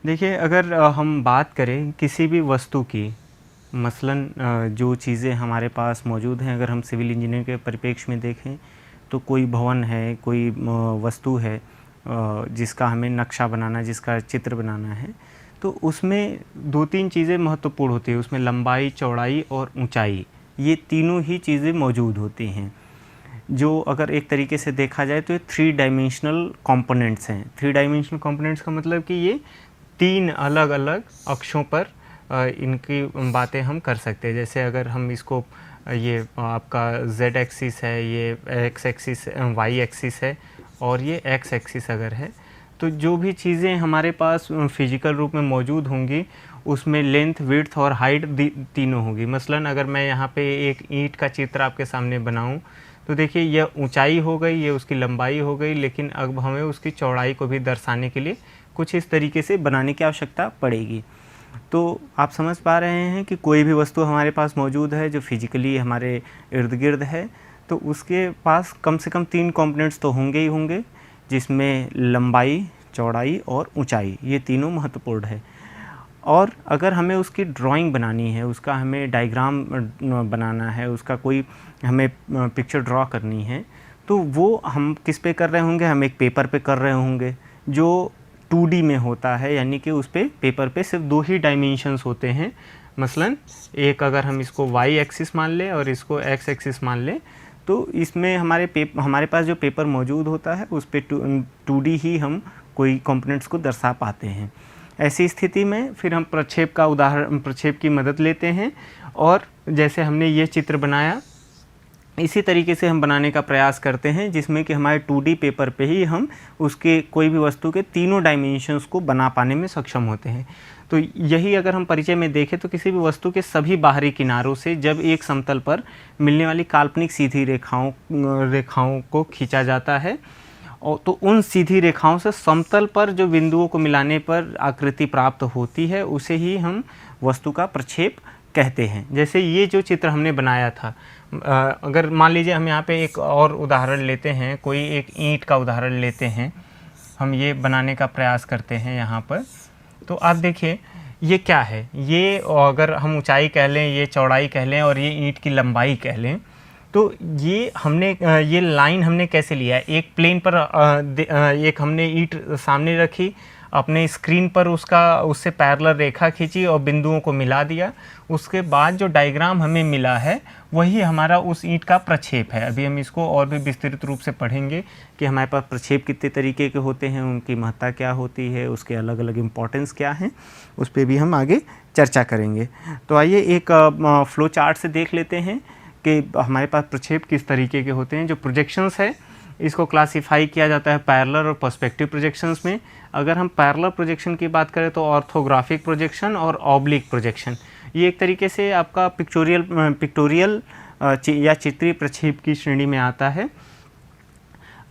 देखिए, अगर हम बात करें किसी भी वस्तु की, मसलन जो चीज़ें हमारे पास मौजूद हैं, अगर हम सिविल इंजीनियरिंग के परिप्रेक्ष्य में देखें तो कोई भवन है, कोई वस्तु है जिसका हमें नक्शा बनाना, जिसका चित्र बनाना है, तो उसमें 2-3 चीज़ें महत्वपूर्ण होती हैं। उसमें लंबाई, चौड़ाई और ऊंचाई, ये तीनों ही चीज़ें मौजूद होती हैं। जो अगर एक तरीके से देखा जाए तो ये 3 डायमेंशनल कंपोनेंट्स हैं। 3 डायमेंशनल कंपोनेंट्स का मतलब कि ये 3 अलग-अलग अक्षों पर इनकी बातें हम कर सकते हैं। जैसे अगर हम इसको ये आपका z एक्सिस है, ये x एक्सिस, y एक्सिस है और ये x एक्सिस अगर है, तो जो भी चीज़ें हमारे पास फिजिकल रूप में मौजूद होंगी उसमें लेंथ, विड्थ और हाइट तीनों होंगी। मसलन अगर मैं यहाँ पे एक ईंट का चित्र आपके सामने बनाऊँ तो देखिए यह ऊंचाई हो गई, ये उसकी लंबाई हो गई, लेकिन अब हमें उसकी चौड़ाई को भी दर्शाने के लिए कुछ इस तरीके से बनाने की आवश्यकता पड़ेगी। तो आप समझ पा रहे हैं कि कोई भी वस्तु हमारे पास मौजूद है जो फिजिकली हमारे इर्द गिर्द है, तो उसके पास कम से कम 3 कंपोनेंट्स तो होंगे ही होंगे, जिसमें लंबाई, चौड़ाई और ऊंचाई, ये तीनों महत्वपूर्ण है। और अगर हमें उसकी ड्राइंग बनानी है, उसका हमें डायग्राम बनाना है, उसका कोई हमें पिक्चर ड्रॉ करनी है, तो वो हम किस पे कर रहे होंगे? हम एक पेपर पे कर रहे होंगे जो 2D में होता है, यानी कि उस पे पेपर पे सिर्फ 2 ही डायमेंशंस होते हैं। मसलन एक अगर हम इसको y एक्सिस मान लें और इसको x एक्सिस मान लें, तो इसमें हमारे पास जो पेपर मौजूद होता है उस पे 2D ही हम कोई कंपोनेंट्स को दर्शा पाते हैं। ऐसी स्थिति में फिर हम प्रक्षेप की मदद लेते हैं और जैसे हमने ये चित्र बनाया, इसी तरीके से हम बनाने का प्रयास करते हैं, जिसमें कि हमारे 2D पेपर पे ही हम उसके कोई भी वस्तु के तीनों डायमेंशंस को बना पाने में सक्षम होते हैं। तो यही अगर हम परिचय में देखें तो किसी भी वस्तु के सभी बाहरी किनारों से जब एक समतल पर मिलने वाली काल्पनिक सीधी रेखाओं को खींचा जाता है, और तो उन सीधी रेखाओं से समतल पर जो बिंदुओं को मिलाने पर आकृति प्राप्त होती है, उसे ही हम वस्तु का प्रक्षेप कहते हैं। जैसे ये जो चित्र हमने बनाया था, अगर मान लीजिए हम यहाँ पे एक और उदाहरण लेते हैं, कोई एक ईंट का उदाहरण लेते हैं, हम ये बनाने का प्रयास करते हैं यहाँ पर, तो आप देखिए ये क्या है। ये अगर हम ऊंचाई कह लें, ये चौड़ाई कह लें और ये ईंट की लंबाई कह लें, तो ये लाइन हमने कैसे लिया है? एक प्लेन पर एक हमने ईंट सामने रखी, अपने स्क्रीन पर उससे पैरेलल रेखा खींची और बिंदुओं को मिला दिया। उसके बाद जो डायग्राम हमें मिला है वही हमारा उस ईंट का प्रक्षेप है। अभी हम इसको और भी विस्तृत रूप से पढ़ेंगे कि हमारे पास प्रक्षेप कितने तरीके के होते हैं, उनकी महत्ता क्या होती है, उसके अलग अलग इम्पोर्टेंस क्या हैं, उस पर भी हम आगे चर्चा करेंगे। तो आइए एक फ्लो चार्ट से देख लेते हैं कि हमारे पास प्रक्षेप किस तरीके के होते हैं। जो प्रोजेक्शंस है इसको क्लासिफाई किया जाता है पैरेलल और पर्सपेक्टिव प्रोजेक्शंस में। अगर हम पैरेलल प्रोजेक्शन की बात करें तो ऑर्थोग्राफिक प्रोजेक्शन और ऑब्लिक प्रोजेक्शन, ये एक तरीके से आपका पिक्टोरियल या चित्रीय प्रक्षेप की श्रेणी में आता है।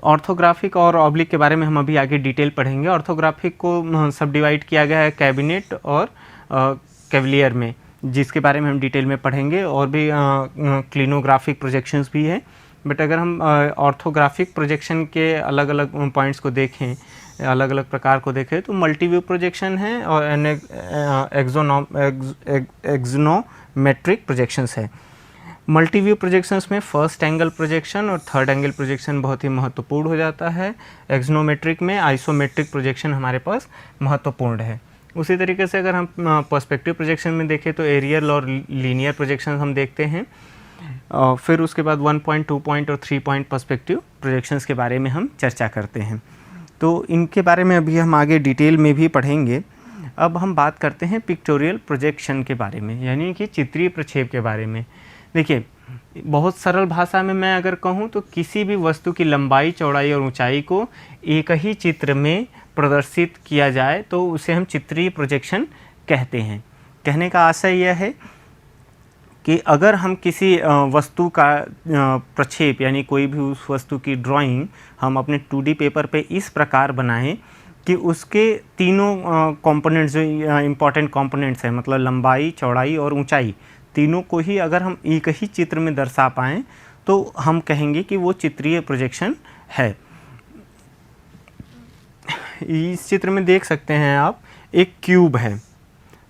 ऑर्थोग्राफिक और ऑब्लिक के बारे में हम अभी आगे डिटेल पढ़ेंगे। ऑर्थोग्राफिक को सब डिवाइड किया गया है कैबिनेट और कैवलियर में, जिसके बारे में हम डिटेल में पढ़ेंगे, और भी क्लिनोग्राफिक प्रोजेक्शंस भी है। बट अगर हम ऑर्थोग्राफिक प्रोजेक्शन के अलग अलग पॉइंट्स को देखें, अलग अलग प्रकार को देखें, तो मल्टीव्यू प्रोजेक्शन है और एक्सोनोमेट्रिक प्रोजेक्शंस है। मल्टीव्यू प्रोजेक्शंस में फर्स्ट एंगल प्रोजेक्शन और थर्ड एंगल प्रोजेक्शन बहुत ही महत्वपूर्ण हो जाता है। एक्सोनोमेट्रिक में आइसोमेट्रिक प्रोजेक्शन हमारे पास महत्वपूर्ण है। उसी तरीके से अगर हम पर्सपेक्टिव प्रोजेक्शन में देखें तो एरियल और लीनियर प्रोजेक्शन हम देखते हैं। फिर उसके बाद 1 पॉइंट, 2 पॉइंट और 3 पॉइंट पर्सपेक्टिव प्रोजेक्शंस के बारे में हम चर्चा करते हैं। तो इनके बारे में अभी हम आगे डिटेल में भी पढ़ेंगे। अब हम बात करते हैं पिक्टोरियल प्रोजेक्शन के बारे में, यानी कि चित्रीय प्रक्षेप के बारे में। देखिए, बहुत सरल भाषा में मैं अगर कहूँ तो किसी भी वस्तु की लंबाई, चौड़ाई और ऊंचाई को एक ही चित्र में प्रदर्शित किया जाए तो उसे हम चित्रीय प्रोजेक्शन कहते हैं। कहने का आशय यह है कि अगर हम किसी वस्तु का प्रक्षेप, यानी कोई भी उस वस्तु की ड्राइंग हम अपने 2D पेपर पे इस प्रकार बनाएं कि उसके तीनों कंपोनेंट्स जो इम्पॉर्टेंट कंपोनेंट्स हैं, मतलब लंबाई, चौड़ाई और ऊंचाई, तीनों को ही अगर हम एक ही चित्र में दर्शा पाएँ तो हम कहेंगे कि वो चित्रीय प्रोजेक्शन है। इस चित्र में देख सकते हैं आप, एक क्यूब है,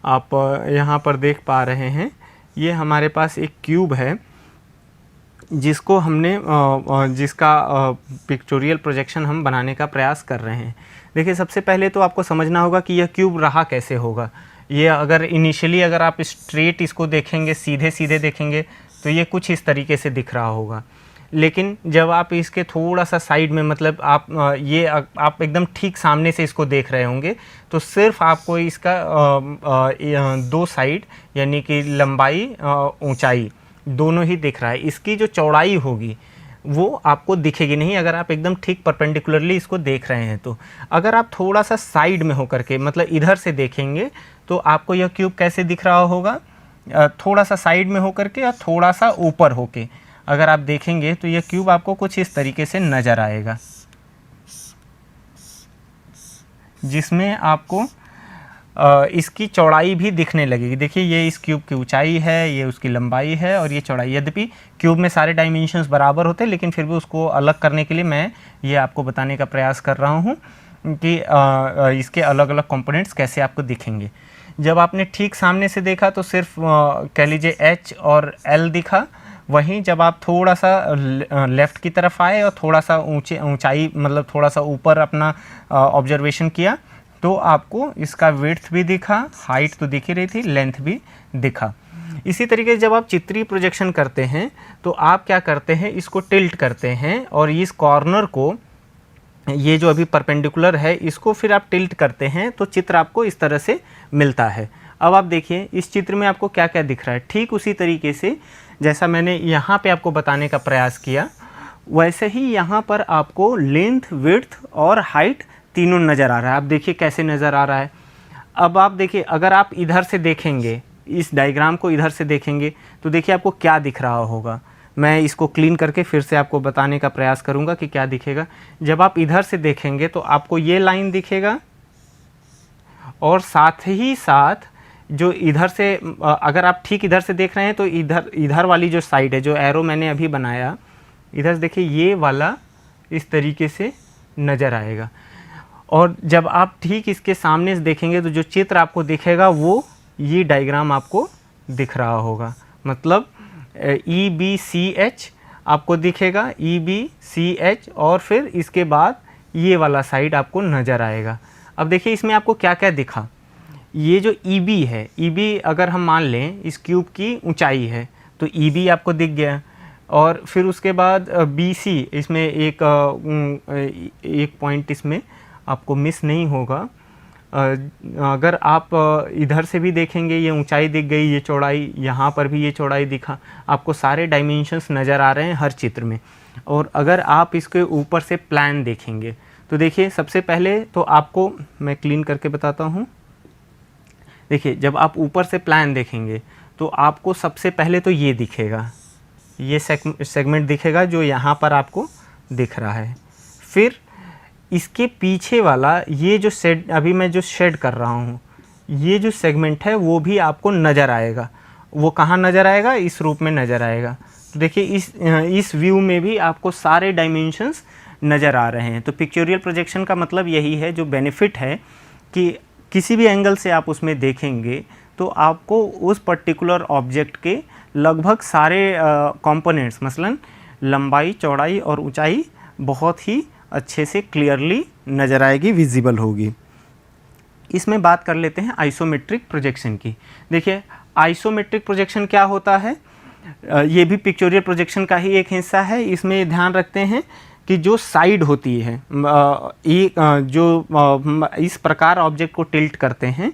आप यहाँ पर देख पा रहे हैं, ये हमारे पास एक क्यूब है जिसको हमने जिसका पिक्चोरियल प्रोजेक्शन हम बनाने का प्रयास कर रहे हैं। देखिए, सबसे पहले तो आपको समझना होगा कि यह क्यूब रहा कैसे होगा। ये अगर इनिशियली अगर आप स्ट्रेट इसको देखेंगे, सीधे सीधे देखेंगे, तो ये कुछ इस तरीके से दिख रहा होगा। लेकिन जब आप इसके थोड़ा सा साइड में, मतलब आप एकदम ठीक सामने से इसको देख रहे होंगे, तो सिर्फ आपको इसका दो साइड यानी कि लंबाई ऊंचाई दोनों ही दिख रहा है। इसकी जो चौड़ाई होगी वो आपको दिखेगी नहीं अगर आप एकदम ठीक परपेंडिकुलरली इसको देख रहे हैं। तो अगर आप थोड़ा सा साइड में होकर के, मतलब इधर से देखेंगे, तो आपको यह क्यूब कैसे दिख रहा होगा, थोड़ा सा साइड में होकर के और थोड़ा सा ऊपर होके अगर आप देखेंगे तो यह क्यूब आपको कुछ इस तरीके से नज़र आएगा, जिसमें आपको इसकी चौड़ाई भी दिखने लगेगी। देखिए, ये इस क्यूब की ऊंचाई है, ये उसकी लंबाई है और ये चौड़ाई। यद्यपि क्यूब में सारे डायमेंशंस बराबर होते हैं, लेकिन फिर भी उसको अलग करने के लिए मैं ये आपको बताने का प्रयास कर रहा हूँ कि इसके अलग अलग कंपोनेंट्स कैसे आपको दिखेंगे। जब आपने ठीक सामने से देखा तो सिर्फ कह लीजिए H और L दिखा। वहीं जब आप थोड़ा सा लेफ़्ट की तरफ आए और थोड़ा सा ऊंचाई मतलब थोड़ा सा ऊपर अपना ऑब्जर्वेशन किया, तो आपको इसका विड्थ भी दिखा, हाइट तो दिख ही रही थी, लेंथ भी दिखा। इसी तरीके से जब आप चित्रीय प्रोजेक्शन करते हैं तो आप क्या करते हैं, इसको टिल्ट करते हैं और इस कॉर्नर को, ये जो अभी परपेंडिकुलर है, इसको फिर आप टिल्ट करते हैं तो चित्र आपको इस तरह से मिलता है। अब आप देखिए इस चित्र में आपको क्या क्या दिख रहा है। ठीक उसी तरीके से जैसा मैंने यहाँ पे आपको बताने का प्रयास किया, वैसे ही यहाँ पर आपको लेंथ, विड्थ और हाइट तीनों नज़र आ रहा है। आप देखिए कैसे नज़र आ रहा है। अब आप देखिए, अगर आप इधर से देखेंगे, इस डायग्राम को इधर से देखेंगे, तो देखिए आपको क्या दिख रहा होगा। मैं इसको क्लीन करके फिर से आपको बताने का प्रयास करूँगा कि क्या दिखेगा। जब आप इधर से देखेंगे तो आपको ये लाइन दिखेगा और साथ ही साथ जो इधर से, अगर आप ठीक इधर से देख रहे हैं तो इधर वाली जो साइड है, जो एरो मैंने अभी बनाया, इधर से देखिए ये वाला इस तरीके से नज़र आएगा। और जब आप ठीक इसके सामने से देखेंगे तो जो चित्र आपको दिखेगा वो ये डायग्राम आपको दिख रहा होगा। मतलब EBCH आपको दिखेगा, EBCH, और फिर इसके बाद ये वाला साइड आपको नज़र आएगा। अब देखिए इसमें आपको क्या क्या दिखा। ये जो EB है, EB अगर हम मान लें इस क्यूब की ऊंचाई है तो EB आपको दिख गया। और फिर उसके बाद BC, इसमें एक पॉइंट इसमें आपको मिस नहीं होगा। अगर आप इधर से भी देखेंगे, ये ऊंचाई दिख गई, ये चौड़ाई, यहाँ पर भी ये चौड़ाई दिखा। आपको सारे डायमेंशंस नज़र आ रहे हैं हर चित्र में। और अगर आप इसके ऊपर से प्लान देखेंगे तो देखिए, सबसे पहले तो आपको मैं क्लीन करके बताता हूँ। देखिए, जब आप ऊपर से प्लान देखेंगे तो आपको सबसे पहले तो ये दिखेगा, ये सेगमेंट दिखेगा जो यहाँ पर आपको दिख रहा है। फिर इसके पीछे वाला ये जो शेड, अभी मैं जो शेड कर रहा हूँ, ये जो सेगमेंट है वो भी आपको नज़र आएगा। वो कहाँ नज़र आएगा? इस रूप में नज़र आएगा। तो देखिए इस व्यू में भी आपको सारे डायमेंशंस नज़र आ रहे हैं। तो पिक्चोरियल प्रोजेक्शन का मतलब यही है, जो बेनिफिट है कि किसी भी एंगल से आप उसमें देखेंगे तो आपको उस पर्टिकुलर ऑब्जेक्ट के लगभग सारे कंपोनेंट्स, मसलन लंबाई, चौड़ाई और ऊंचाई बहुत ही अच्छे से क्लियरली नज़र आएगी, विजिबल होगी। इसमें बात कर लेते हैं आइसोमेट्रिक प्रोजेक्शन की। देखिए, आइसोमेट्रिक प्रोजेक्शन क्या होता है? ये भी पिक्चोरियल प्रोजेक्शन का ही एक हिस्सा है। इसमें ध्यान रखते हैं कि जो साइड होती है, जो इस प्रकार ऑब्जेक्ट को टिल्ट करते हैं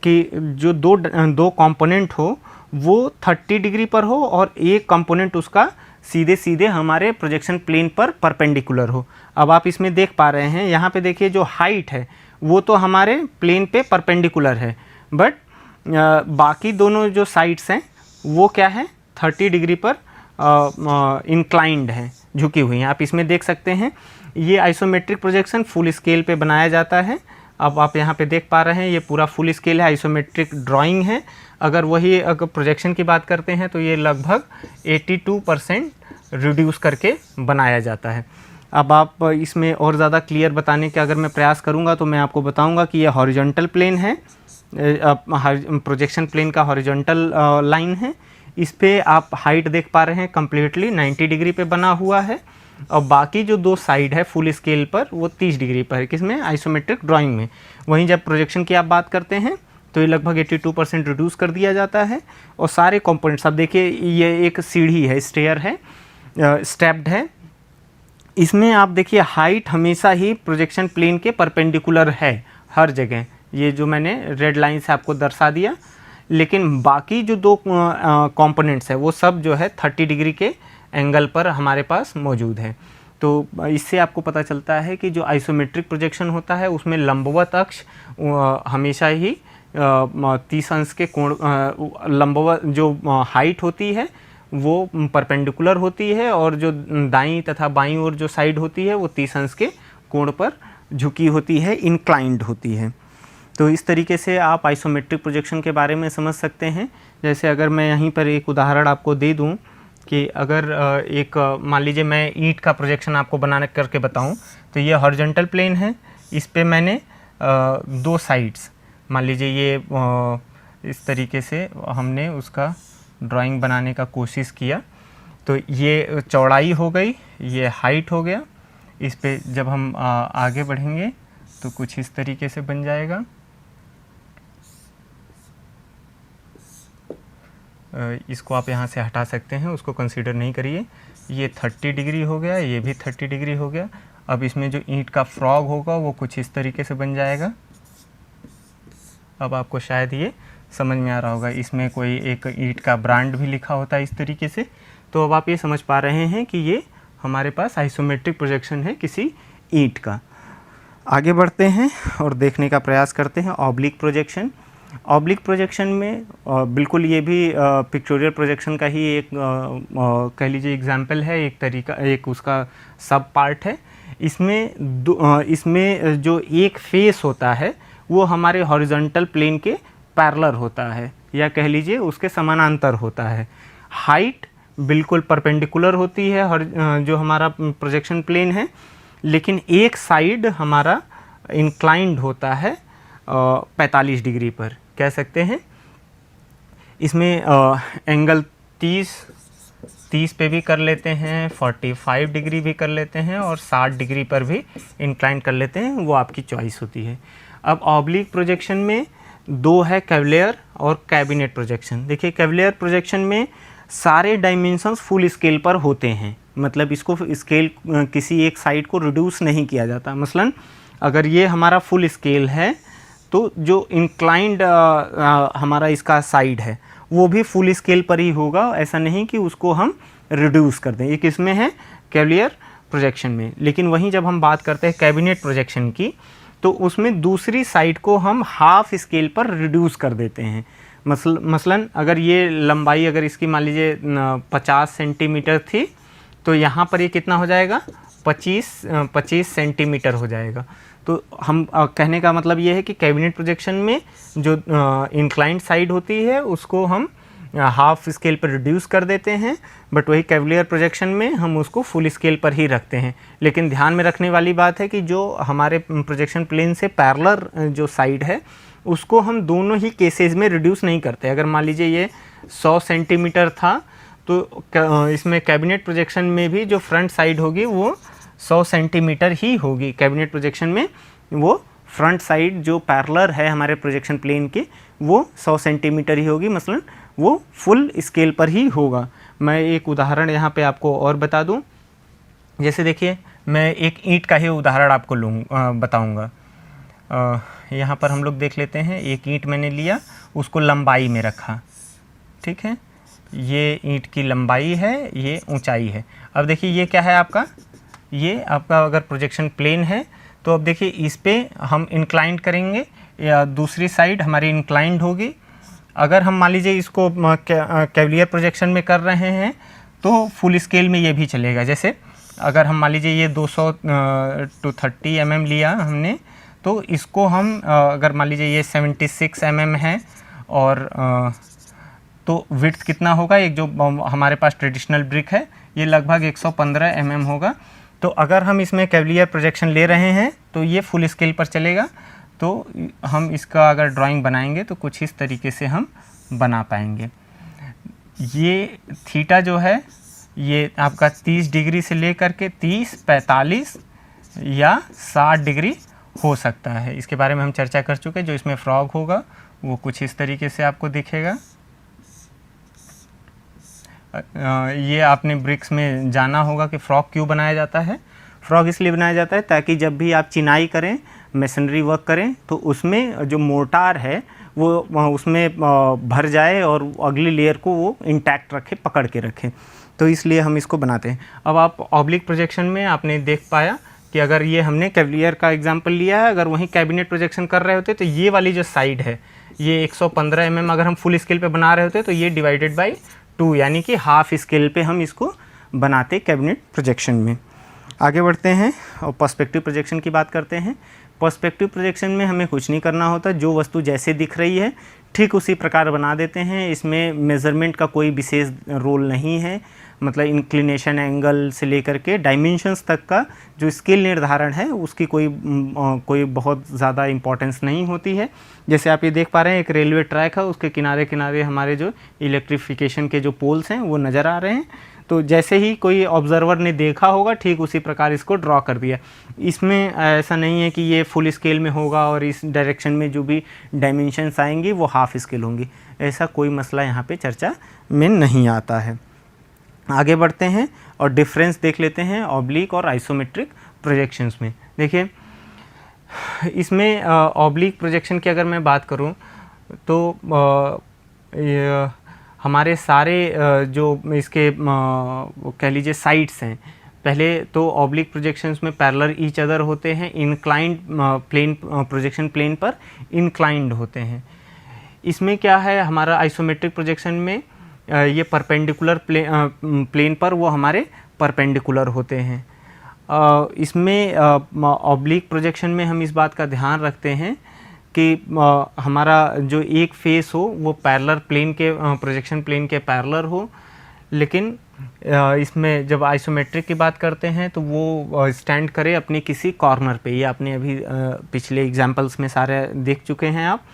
कि जो दो कंपोनेंट हो वो 30 डिग्री पर हो और एक कंपोनेंट उसका सीधे सीधे हमारे प्रोजेक्शन प्लेन पर परपेंडिकुलर हो। अब आप इसमें देख पा रहे हैं, यहाँ पे देखिए जो हाइट है वो तो हमारे प्लेन पे परपेंडिकुलर है, बट बाकी दोनों जो साइड्स हैं वो क्या है, 30 डिग्री पर इंक्लाइंड हैं, झुकी हुई हैं। आप इसमें देख सकते हैं ये आइसोमेट्रिक प्रोजेक्शन फुल स्केल पे बनाया जाता है। अब आप यहाँ पे देख पा रहे हैं ये पूरा फुल स्केल है, आइसोमेट्रिक ड्राइंग है। अगर प्रोजेक्शन की बात करते हैं तो ये लगभग 82% रिड्यूस करके बनाया जाता है। अब आप इसमें और ज़्यादा क्लियर बताने के अगर मैं प्रयास करूँगा तो मैं आपको बताऊँगा कि यह हॉरिजॉन्टल प्लेन है, प्रोजेक्शन प्लेन का हॉरिजॉन्टल लाइन है। इस पे आप हाइट देख पा रहे हैं कम्प्लीटली 90 डिग्री पे बना हुआ है, और बाकी जो दो साइड है फुल स्केल पर वो 30 डिग्री पर है, किसमें, आइसोमेट्रिक ड्राइंग में। वहीं जब प्रोजेक्शन की आप बात करते हैं तो ये लगभग 82% रिड्यूस कर दिया जाता है। और सारे कंपोनेंट्स, अब देखिए ये एक सीढ़ी है, स्टेयर है, स्टेप्ड है, इसमें आप देखिए हाइट हमेशा ही प्रोजेक्शन प्लेन के परपेंडिकुलर है हर जगह, ये जो मैंने रेड लाइन से आपको दर्शा दिया। लेकिन बाकी जो दो कंपोनेंट्स है वो सब जो है 30 डिग्री के एंगल पर हमारे पास मौजूद है। तो इससे आपको पता चलता है कि जो आइसोमेट्रिक प्रोजेक्शन होता है उसमें लंबवत अक्ष हमेशा ही 30 अंश के कोण, लंबवत जो हाइट होती है वो परपेंडिकुलर होती है, और जो दाईं तथा बाईं ओर जो साइड होती है वो 30 अंश के कोण पर झुकी होती है, इंक्लाइंड होती है। तो इस तरीके से आप आइसोमेट्रिक प्रोजेक्शन के बारे में समझ सकते हैं। जैसे अगर मैं यहीं पर एक उदाहरण आपको दे दूं कि अगर एक मान लीजिए मैं ईंट का प्रोजेक्शन आपको बनाने करके बताऊं, तो ये हॉरिजॉन्टल प्लेन है, इस पे मैंने दो साइड्स, मान लीजिए ये इस तरीके से हमने उसका ड्राइंग बनाने का कोशिश किया, तो ये चौड़ाई हो गई, ये हाइट हो गया। इस पे जब हम आगे बढ़ेंगे तो कुछ इस तरीके से बन जाएगा। इसको आप यहाँ से हटा सकते हैं, उसको कंसीडर नहीं करिए। ये 30 डिग्री हो गया, ये भी 30 डिग्री हो गया। अब इसमें जो ईंट का फ्रॉग होगा वो कुछ इस तरीके से बन जाएगा। अब आपको शायद ये समझ में आ रहा होगा, इसमें कोई एक ईंट का ब्रांड भी लिखा होता है इस तरीके से। तो अब आप ये समझ पा रहे हैं कि ये हमारे पास आइसोमेट्रिक प्रोजेक्शन है किसी ईंट का। आगे बढ़ते हैं और देखने का प्रयास करते हैं ऑब्लिक प्रोजेक्शन। ऑब्लिक प्रोजेक्शन में बिल्कुल ये भी पिक्टोरियल प्रोजेक्शन का ही एक कह लीजिए एग्जाम्पल है, एक तरीका, एक उसका सब पार्ट है। इसमें जो एक फेस होता है वो हमारे हॉरिजॉन्टल प्लेन के पैरेलल होता है, या कह लीजिए उसके समानांतर होता है। हाइट बिल्कुल परपेंडिकुलर होती है जो हमारा प्रोजेक्शन प्लेन है, लेकिन एक साइड हमारा इंक्लाइंड होता है 45 डिग्री पर, कह सकते हैं। इसमें एंगल 30 पे भी कर लेते हैं, 45 डिग्री भी कर लेते हैं, और 60 डिग्री पर भी इंक्लाइन कर लेते हैं, वो आपकी चॉइस होती है। अब ऑब्लिक प्रोजेक्शन में दो है, कैवलियर और कैबिनेट प्रोजेक्शन। देखिए कैवलियर प्रोजेक्शन में सारे डायमेंशंस फुल स्केल पर होते हैं, मतलब इसको स्केल किसी एक साइड को रिड्यूस नहीं किया जाता। मसलन अगर ये हमारा फुल स्केल है तो जो इंक्लाइंड हमारा इसका साइड है वो भी फुल स्केल पर ही होगा, ऐसा नहीं कि उसको हम रिड्यूस कर दें। ये किस में है, कैवलियर प्रोजेक्शन में। लेकिन वहीं जब हम बात करते हैं कैबिनेट प्रोजेक्शन की, तो उसमें दूसरी साइड को हम हाफ स्केल पर रिड्यूस कर देते हैं। मसलन अगर ये लंबाई अगर इसकी मान लीजिए 50 सेंटीमीटर थी, तो यहाँ पर ये कितना हो जाएगा, 25 सेंटीमीटर हो जाएगा। तो हम कहने का मतलब ये है कि कैबिनेट प्रोजेक्शन में जो इंक्लाइंड साइड होती है उसको हम हाफ स्केल पर रिड्यूस कर देते हैं, बट वही कैवलियर प्रोजेक्शन में हम उसको फुल स्केल पर ही रखते हैं। लेकिन ध्यान में रखने वाली बात है कि जो हमारे प्रोजेक्शन प्लेन से पैरेलल जो साइड है उसको हम दोनों ही केसेस में रिड्यूस नहीं करते। अगर मान लीजिए ये 100 सेंटीमीटर था, तो इसमें कैबिनेट प्रोजेक्शन में भी जो फ्रंट साइड होगी वो 100 सेंटीमीटर ही होगी। कैबिनेट प्रोजेक्शन में वो फ्रंट साइड जो पैरेलल है हमारे प्रोजेक्शन प्लेन के वो 100 सेंटीमीटर ही होगी, मसलन वो फुल स्केल पर ही होगा। मैं एक उदाहरण यहाँ पे आपको और बता दूँ। जैसे देखिए मैं एक ईंट का ही उदाहरण आपको बताऊँगा। यहाँ पर हम लोग देख लेते हैं, एक ईंट मैंने लिया, उसको लंबाई में रखा, ठीक है। ये ईंट की लंबाई है, ये ऊंचाई है। अब देखिए ये क्या है आपका, ये आपका अगर प्रोजेक्शन प्लेन है तो अब देखिए इस पे हम इंक्लाइंड करेंगे या दूसरी साइड हमारी इंक्लाइंड होगी। अगर हम मान लीजिए इसको कैवलियर प्रोजेक्शन में कर रहे हैं तो फुल स्केल में ये भी चलेगा। जैसे अगर हम मान लीजिए ये 200 to 30 mm लिया हमने, तो इसको हम अगर मान लीजिए ये 76 mm है, और तो विड्थ कितना होगा, एक जो हमारे पास ट्रेडिशनल ब्रिक है ये लगभग 115 mm होगा। तो अगर हम इसमें कैविलियर प्रोजेक्शन ले रहे हैं तो ये फुल स्केल पर चलेगा। तो हम इसका अगर ड्राइंग बनाएंगे तो कुछ इस तरीके से हम बना पाएंगे। ये थीटा जो है ये आपका 30 डिग्री से लेकर के 30, 45 या 60 डिग्री हो सकता है। इसके बारे में हम चर्चा कर चुके हैं। जो इसमें फ्रॉग होगा वो कुछ इस तरीके से आपको दिखेगा। ये आपने ब्रिक्स में जाना होगा कि फ्रॉग क्यों बनाया जाता है। फ्रॉग इसलिए बनाया जाता है ताकि जब भी आप चिनाई करें, मेसनरी वर्क करें, तो उसमें जो मोर्टार है वो उसमें भर जाए और अगली लेयर को वो इंटैक्ट रखे, पकड़ के रखे। तो इसलिए हम इसको बनाते हैं। अब आप ऑब्लिक प्रोजेक्शन में आपने देख पाया कि अगर ये हमने कैविलियर का एग्जांपल लिया है, अगर वहीं कैबिनेट प्रोजेक्शन कर रहे होते तो ये वाली जो साइड है ये 115 mm अगर हम फुल स्केल पे बना रहे होते तो ये डिवाइडेड बाय 2 यानी कि हाफ स्केल पे हम इसको बनाते कैबिनेट प्रोजेक्शन में। आगे बढ़ते हैं और पर्सपेक्टिव प्रोजेक्शन की बात करते हैं। पर्सपेक्टिव प्रोजेक्शन में हमें कुछ नहीं करना होता, जो वस्तु जैसे दिख रही है ठीक उसी प्रकार बना देते हैं। इसमें मेज़रमेंट का कोई विशेष रोल नहीं है, मतलब इंक्लिनेशन एंगल से लेकर के डायमेंशंस तक का जो स्केल निर्धारण है उसकी कोई बहुत ज़्यादा इम्पोर्टेंस नहीं होती है। जैसे आप ये देख पा रहे हैं एक रेलवे ट्रैक है, उसके किनारे किनारे हमारे जो इलेक्ट्रिफिकेशन के जो पोल्स हैं वो नज़र आ रहे हैं। तो जैसे ही कोई ऑब्जर्वर ने देखा होगा ठीक उसी प्रकार इसको ड्रॉ कर दिया। इसमें ऐसा नहीं है कि ये फुल स्केल में होगा और इस डायरेक्शन में जो भी डायमेंशंस आएंगी वो हाफ स्केल होंगी, ऐसा कोई मसला यहाँ पे चर्चा में नहीं आता है। आगे बढ़ते हैं और डिफरेंस देख लेते हैं ऑब्लिक और आइसोमेट्रिक प्रोजेक्शंस में। देखिए इसमें ऑब्लिक प्रोजेक्शन की अगर मैं बात करूँ तो हमारे सारे जो इसके कह लीजिए साइड्स हैं, पहले तो ऑब्लिक प्रोजेक्शंस में पैरेलल ईच अदर होते हैं, इंक्लाइंड प्लेन प्रोजेक्शन प्लेन पर इंक्लाइंड होते हैं। इसमें क्या है हमारा आइसोमेट्रिक प्रोजेक्शन में ये परपेंडिकुलर प्लेन पर वो हमारे परपेंडिकुलर होते हैं। इसमें ऑब्लिक प्रोजेक्शन में हम इस बात का ध्यान रखते हैं कि हमारा जो एक फेस हो वो पैरेलल प्लेन के प्रोजेक्शन प्लेन के पैरेलल हो, लेकिन इसमें जब आइसोमेट्रिक की बात करते हैं तो वो स्टैंड करे अपने किसी कॉर्नर पे। ये आपने अभी पिछले एग्जांपल्स में सारे देख चुके हैं आप।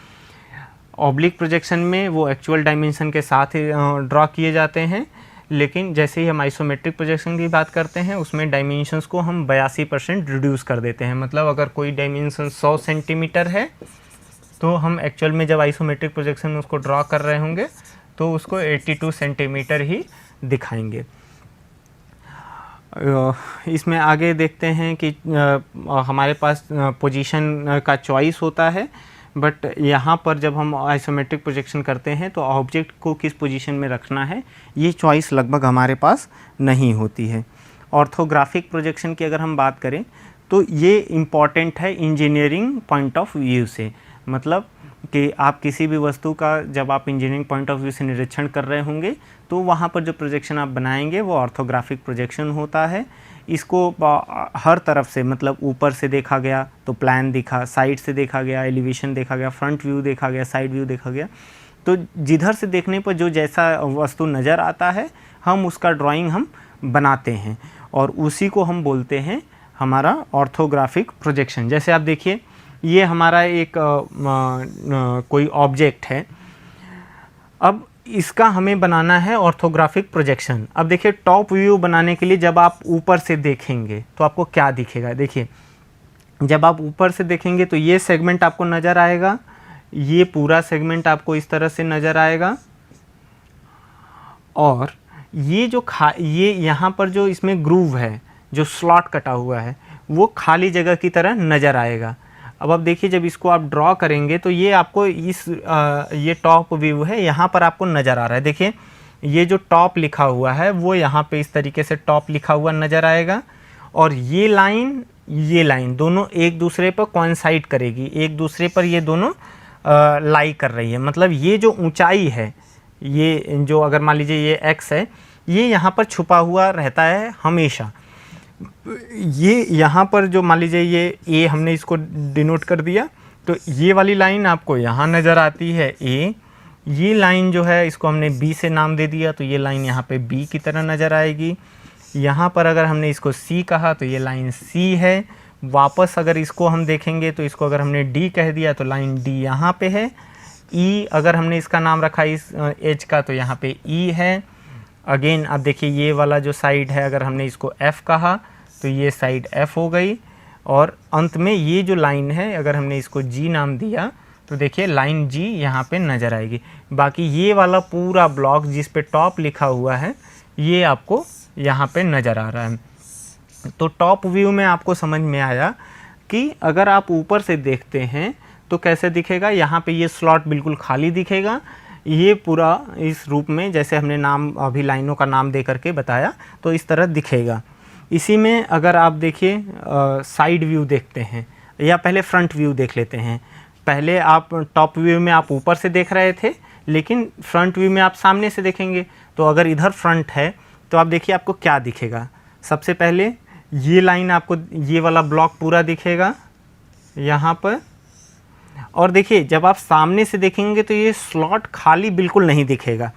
ऑब्लिक प्रोजेक्शन में वो एक्चुअल डायमेंशन के साथ ही ड्रॉ किए जाते हैं, लेकिन जैसे ही हम आइसोमेट्रिक प्रोजेक्शन की बात करते हैं उसमें डायमेंशंस को हम 82% रिड्यूस कर देते हैं। मतलब अगर कोई डायमेंशन 100 सेंटीमीटर है तो हम एक्चुअल में जब आइसोमेट्रिक प्रोजेक्शन में उसको ड्रॉ कर रहे होंगे तो उसको 82 सेंटीमीटर ही दिखाएंगे। इसमें आगे देखते हैं कि हमारे पास पोजीशन का चॉइस होता है, बट यहाँ पर जब हम आइसोमेट्रिक प्रोजेक्शन करते हैं तो ऑब्जेक्ट को किस पोजीशन में रखना है ये चॉइस लगभग हमारे पास नहीं होती है। ऑर्थोग्राफिक प्रोजेक्शन की अगर हम बात करें तो ये इम्पॉर्टेंट है इंजीनियरिंग पॉइंट ऑफ व्यू से। मतलब कि आप किसी भी वस्तु का जब आप इंजीनियरिंग पॉइंट ऑफ व्यू से निरीक्षण कर रहे होंगे तो वहाँ पर जो प्रोजेक्शन आप बनाएंगे वो ऑर्थोग्राफिक प्रोजेक्शन होता है। इसको हर तरफ से, मतलब ऊपर से देखा गया तो प्लान दिखा, साइड से देखा गया एलिवेशन देखा गया, फ्रंट व्यू देखा गया, साइड व्यू देखा गया, तो जिधर से देखने पर जो जैसा वस्तु नज़र आता है हम उसका ड्राइंग हम बनाते हैं और उसी को हम बोलते हैं हमारा ऑर्थोग्राफिक प्रोजेक्शन। जैसे आप देखिए ये हमारा एक कोई ऑब्जेक्ट है, अब इसका हमें बनाना है ऑर्थोग्राफिक प्रोजेक्शन। अब देखिए टॉप व्यू बनाने के लिए जब आप ऊपर से देखेंगे तो आपको क्या दिखेगा। देखिए जब आप ऊपर से देखेंगे तो ये सेगमेंट आपको नज़र आएगा, ये पूरा सेगमेंट आपको इस तरह से नज़र आएगा और ये जो ये यहाँ पर जो इसमें ग्रूव है, जो स्लॉट कटा हुआ है, वो खाली जगह की तरह नज़र आएगा। अब आप देखिए जब इसको आप ड्रॉ करेंगे तो ये आपको ये टॉप व्यू है, यहाँ पर आपको नज़र आ रहा है। देखिए ये जो टॉप लिखा हुआ है वो यहाँ पे इस तरीके से टॉप लिखा हुआ नज़र आएगा और ये लाइन दोनों एक दूसरे पर कोइंसाइड करेगी, एक दूसरे पर ये दोनों लाई कर रही है। मतलब ये जो ऊंचाई है, ये जो अगर मान लीजिए ये x है, ये यहाँ पर छुपा हुआ रहता है हमेशा। ये यहाँ पर जो मान लीजिए ये A हमने इसको डिनोट कर दिया तो ये वाली लाइन आपको यहाँ नज़र आती है A। ये लाइन जो है इसको हमने B से नाम दे दिया तो ये लाइन यहाँ पे B की तरह नज़र आएगी। यहाँ पर अगर हमने इसको C कहा तो ये लाइन C है। वापस अगर इसको हम देखेंगे तो इसको अगर हमने D कह दिया तो लाइन D यहाँ पे है। E अगर हमने इसका नाम रखा इस H का तो यहाँ पे E है। अगेन अब देखिए ये वाला जो साइड है अगर हमने इसको F कहा तो ये साइड F हो गई। और अंत में ये जो लाइन है अगर हमने इसको G नाम दिया तो देखिए लाइन G यहाँ पे नज़र आएगी। बाकी ये वाला पूरा ब्लॉक जिस पे टॉप लिखा हुआ है ये आपको यहाँ पे नज़र आ रहा है। तो टॉप व्यू में आपको समझ में आया कि अगर आप ऊपर से देखते हैं तो कैसे दिखेगा। यहाँ पे ये स्लॉट बिल्कुल खाली दिखेगा, ये पूरा इस रूप में जैसे हमने नाम अभी लाइनों का नाम दे करके बताया तो इस तरह दिखेगा। इसी में अगर आप देखिए साइड व्यू देखते हैं या पहले फ्रंट व्यू देख लेते हैं। पहले आप टॉप व्यू में आप ऊपर से देख रहे थे, लेकिन फ्रंट व्यू में आप सामने से देखेंगे। तो अगर इधर फ्रंट है तो आप देखिए आपको क्या दिखेगा। सबसे पहले ये लाइन आपको ये वाला ब्लॉक पूरा दिखेगा यहाँ पर। और देखिए जब आप सामने से देखेंगे तो ये स्लॉट खाली बिल्कुल नहीं दिखेगा।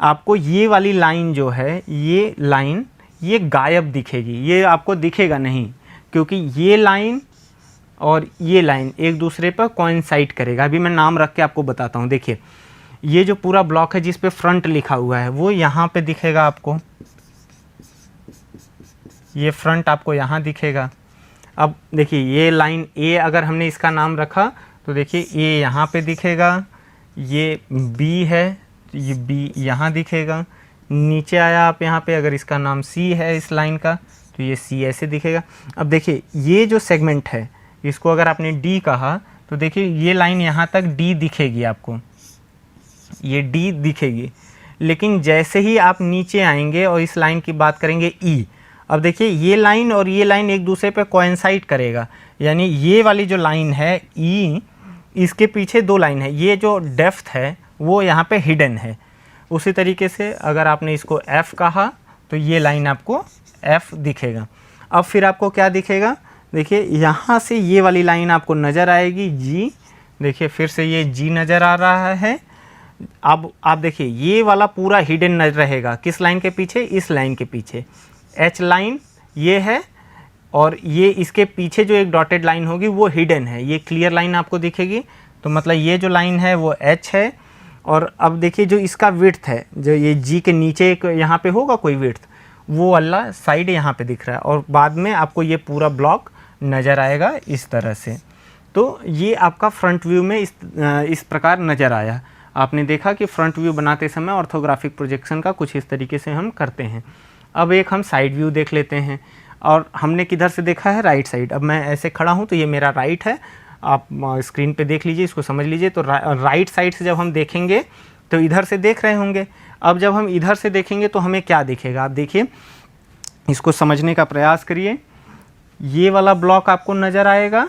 आपको ये वाली लाइन जो है ये लाइन ये गायब दिखेगी, ये आपको दिखेगा नहीं, क्योंकि ये लाइन और ये लाइन एक दूसरे पर कोइंसाइड करेगा। अभी मैं नाम रख के आपको बताता हूँ। देखिए ये जो पूरा ब्लॉक है जिस पे फ्रंट लिखा हुआ है वो यहाँ पे दिखेगा आपको, ये फ्रंट आपको यहाँ दिखेगा। अब देखिए ये लाइन ए अगर हमने इसका नाम रखा तो देखिए ए यहाँ पे दिखेगा, ये बी है तो ये बी यहाँ दिखेगा। नीचे आया आप यहाँ पे अगर इसका नाम सी है इस लाइन का तो ये सी ऐसे दिखेगा। अब देखिए ये जो सेगमेंट है इसको अगर आपने डी कहा तो देखिए ये लाइन यहाँ तक डी दिखेगी आपको, ये डी दिखेगी। लेकिन जैसे ही आप नीचे आएंगे और इस लाइन की बात करेंगे ई, अब देखिए ये लाइन और ये लाइन एक दूसरे पे कोइंसाइड करेगा, यानी ये वाली जो लाइन है ई, इसके पीछे दो लाइन है, ये जो डेप्थ है वो यहाँ पे हिडन है। उसी तरीके से अगर आपने इसको एफ़ कहा तो ये लाइन आपको एफ़ दिखेगा। अब फिर आपको क्या दिखेगा, देखिए यहाँ से ये वाली लाइन आपको नज़र आएगी जी। देखिए फिर से ये जी नज़र आ रहा है। अब आप देखिए ये वाला पूरा हिडन नज़र रहेगा, किस लाइन के पीछे, इस लाइन के पीछे। एच लाइन ये है और ये इसके पीछे जो एक डॉटेड लाइन होगी वो हिडन है, ये क्लियर लाइन आपको दिखेगी। तो मतलब ये जो लाइन है वो एच है। और अब देखिए जो इसका विड्थ है, जो ये जी के नीचे एक यहाँ पे होगा कोई विड्थ, वो वाला साइड यहाँ पे दिख रहा है। और बाद में आपको ये पूरा ब्लॉक नज़र आएगा इस तरह से। तो ये आपका फ्रंट व्यू में इस प्रकार नज़र आया। आपने देखा कि फ्रंट व्यू बनाते समय ऑर्थोग्राफिक प्रोजेक्शन का कुछ इस तरीके से हम करते हैं। अब एक हम साइड व्यू देख लेते हैं। और हमने किधर से देखा है, राइट साइड। अब मैं ऐसे खड़ा हूँ तो ये मेरा राइट है, आप स्क्रीन पे देख लीजिए, इसको समझ लीजिए। तो राइट साइड से जब हम देखेंगे तो इधर से देख रहे होंगे। अब जब हम इधर से देखेंगे तो हमें क्या दिखेगा, आप देखिए, इसको समझने का प्रयास करिए। ये वाला ब्लॉक आपको नज़र आएगा।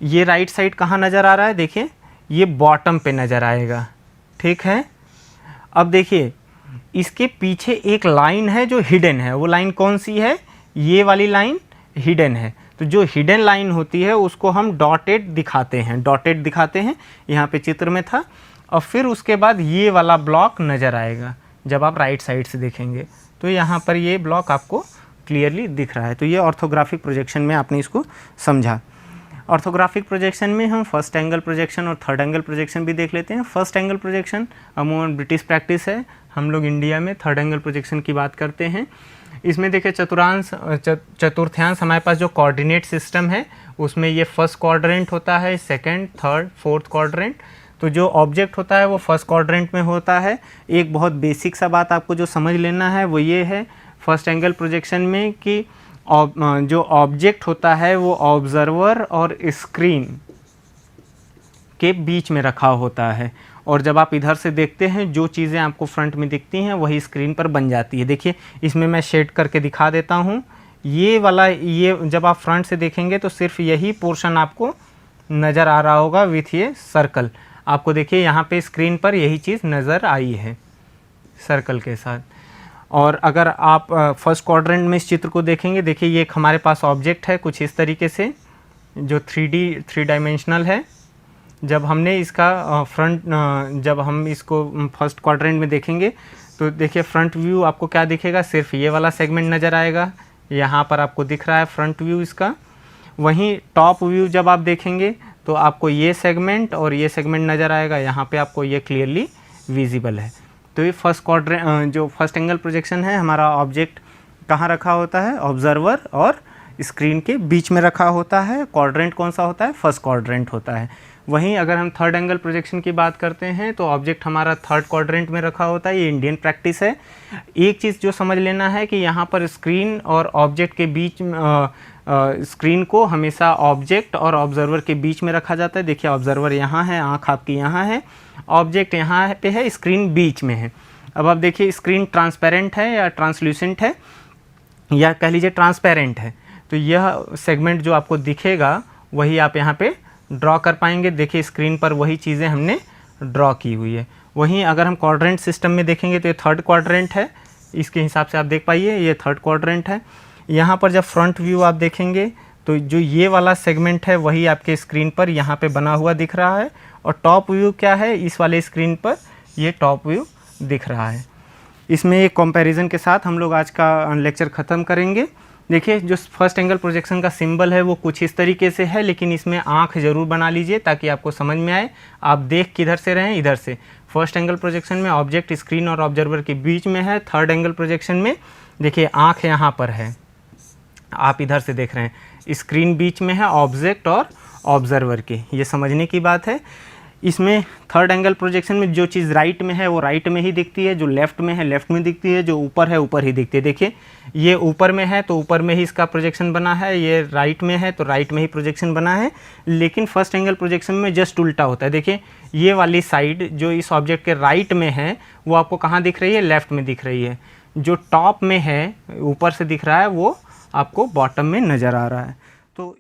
ये राइट साइड कहाँ नज़र आ रहा है, देखिए ये बॉटम पे नज़र आएगा, ठीक है। अब देखिए इसके पीछे एक लाइन है जो हिडन है। वो लाइन कौन सी है, ये वाली लाइन हिडन है। तो जो हिडन लाइन होती है उसको हम डॉटेड दिखाते हैं, डॉटेड दिखाते हैं, यहाँ पे चित्र में था। और फिर उसके बाद ये वाला ब्लॉक नज़र आएगा जब आप राइट साइड से देखेंगे। तो यहाँ पर ये ब्लॉक आपको क्लियरली दिख रहा है। तो ये ऑर्थोग्राफिक प्रोजेक्शन में आपने इसको समझा। ऑर्थोग्राफिक प्रोजेक्शन में हम फर्स्ट एंगल प्रोजेक्शन और थर्ड एंगल प्रोजेक्शन भी देख लेते हैं। फर्स्ट एंगल प्रोजेक्शन अमूमन ब्रिटिश प्रैक्टिस है, हम लोग इंडिया में थर्ड एंगल प्रोजेक्शन की बात करते हैं। इसमें देखिए चतुर्थांश हमारे पास जो कोऑर्डिनेट सिस्टम है उसमें ये फर्स्ट क्वाड्रेंट होता है, सेकंड, थर्ड, फोर्थ क्वाड्रेंट। तो जो ऑब्जेक्ट होता है वो फर्स्ट क्वाड्रेंट में होता है। एक बहुत बेसिक सा बात आपको जो समझ लेना है वो ये है फर्स्ट एंगल प्रोजेक्शन में कि जो ऑब्जेक्ट होता है वो ऑब्जर्वर और स्क्रीन के बीच में रखा होता है। और जब आप इधर से देखते हैं जो चीज़ें आपको फ्रंट में दिखती हैं वही स्क्रीन पर बन जाती है। देखिए इसमें मैं शेड करके दिखा देता हूँ। ये वाला, ये जब आप फ्रंट से देखेंगे तो सिर्फ यही पोर्शन आपको नज़र आ रहा होगा विथ ये सर्कल। आपको देखिए यहाँ पे स्क्रीन पर यही चीज़ नज़र आई है सर्कल के साथ। और अगर आप फर्स्ट क्वाड्रेंट में इस चित्र को देखेंगे, देखिए ये एक हमारे पास ऑब्जेक्ट है कुछ इस तरीके से जो 3 डायमेंशनल है। जब हमने इसका जब हम इसको फर्स्ट क्वाड्रेंट में देखेंगे तो देखिए फ्रंट व्यू आपको क्या दिखेगा, सिर्फ ये वाला सेगमेंट नज़र आएगा, यहाँ पर आपको दिख रहा है फ्रंट व्यू इसका। वहीं टॉप व्यू जब आप देखेंगे तो आपको ये सेगमेंट और ये सेगमेंट नज़र आएगा, यहाँ पे आपको ये क्लियरली विजिबल है। तो ये फर्स्ट क्वाड्रेंट जो फर्स्ट एंगल प्रोजेक्शन है, हमारा ऑब्जेक्ट कहाँ रखा होता है, ऑब्जर्वर और स्क्रीन के बीच में रखा होता है। क्वाड्रेंट कौन सा होता है, फर्स्ट क्वाड्रेंट होता है। वहीं अगर हम थर्ड एंगल प्रोजेक्शन की बात करते हैं तो ऑब्जेक्ट हमारा थर्ड क्वाड्रेंट में रखा होता है। ये इंडियन प्रैक्टिस है। एक चीज़ जो समझ लेना है कि यहाँ पर स्क्रीन और ऑब्जेक्ट के बीच स्क्रीन को हमेशा ऑब्जेक्ट और ऑब्जर्वर के बीच में रखा जाता है। देखिए ऑब्जर्वर यहाँ है, आँख आपकी यहाँ है, ऑब्जेक्ट यहाँ पे है, स्क्रीन बीच में है। अब आप देखिए स्क्रीन ट्रांसपेरेंट है या ट्रांसल्यूसेंट है या कह लीजिए ट्रांसपेरेंट है, तो यह सेगमेंट जो आपको दिखेगा वही आप यहाँ पे ड्रॉ कर पाएंगे। देखिए स्क्रीन पर वही चीज़ें हमने ड्रॉ की हुई है। वहीं अगर हम क्वाड्रेंट सिस्टम में देखेंगे तो ये थर्ड क्वाड्रेंट है, इसके हिसाब से आप देख पाइए ये थर्ड क्वाड्रेंट है। यहाँ पर जब फ्रंट व्यू आप देखेंगे तो जो ये वाला सेगमेंट है वही आपके स्क्रीन पर यहाँ पे बना हुआ दिख रहा है, और टॉप व्यू क्या है, इस वाले स्क्रीन पर ये टॉप व्यू दिख रहा है। इसमें एक कंपैरिजन के साथ हम लोग आज का लेक्चर ख़त्म करेंगे। देखिए जो फर्स्ट एंगल प्रोजेक्शन का सिंबल है वो कुछ इस तरीके से है, लेकिन इसमें आँख ज़रूर बना लीजिए ताकि आपको समझ में आए। आप देख किधर से रहे हैं, इधर से। फर्स्ट एंगल प्रोजेक्शन में ऑब्जेक्ट स्क्रीन और ऑब्जर्वर के बीच में है। थर्ड एंगल प्रोजेक्शन में देखिए आँख यहाँ पर है, आप इधर से देख रहे हैं, स्क्रीन बीच में है ऑब्जेक्ट और ऑब्जर्वर के। ये समझने की बात है। इसमें थर्ड एंगल प्रोजेक्शन में जो चीज़ राइट में है वो राइट में ही दिखती है, जो लेफ़्ट में है लेफ़्ट में दिखती है, जो ऊपर है ऊपर ही दिखती है। देखिए ये ऊपर में है तो ऊपर में ही इसका प्रोजेक्शन बना है, ये राइट में है तो राइट में ही प्रोजेक्शन बना है। लेकिन फर्स्ट एंगल प्रोजेक्शन में जस्ट उल्टा होता है। देखिए ये वाली साइड जो इस ऑब्जेक्ट के राइट में है वो आपको कहाँ दिख रही है, लेफ़्ट में दिख रही है। जो टॉप में है ऊपर से दिख रहा है वो आपको बॉटम में नज़र आ रहा है। तो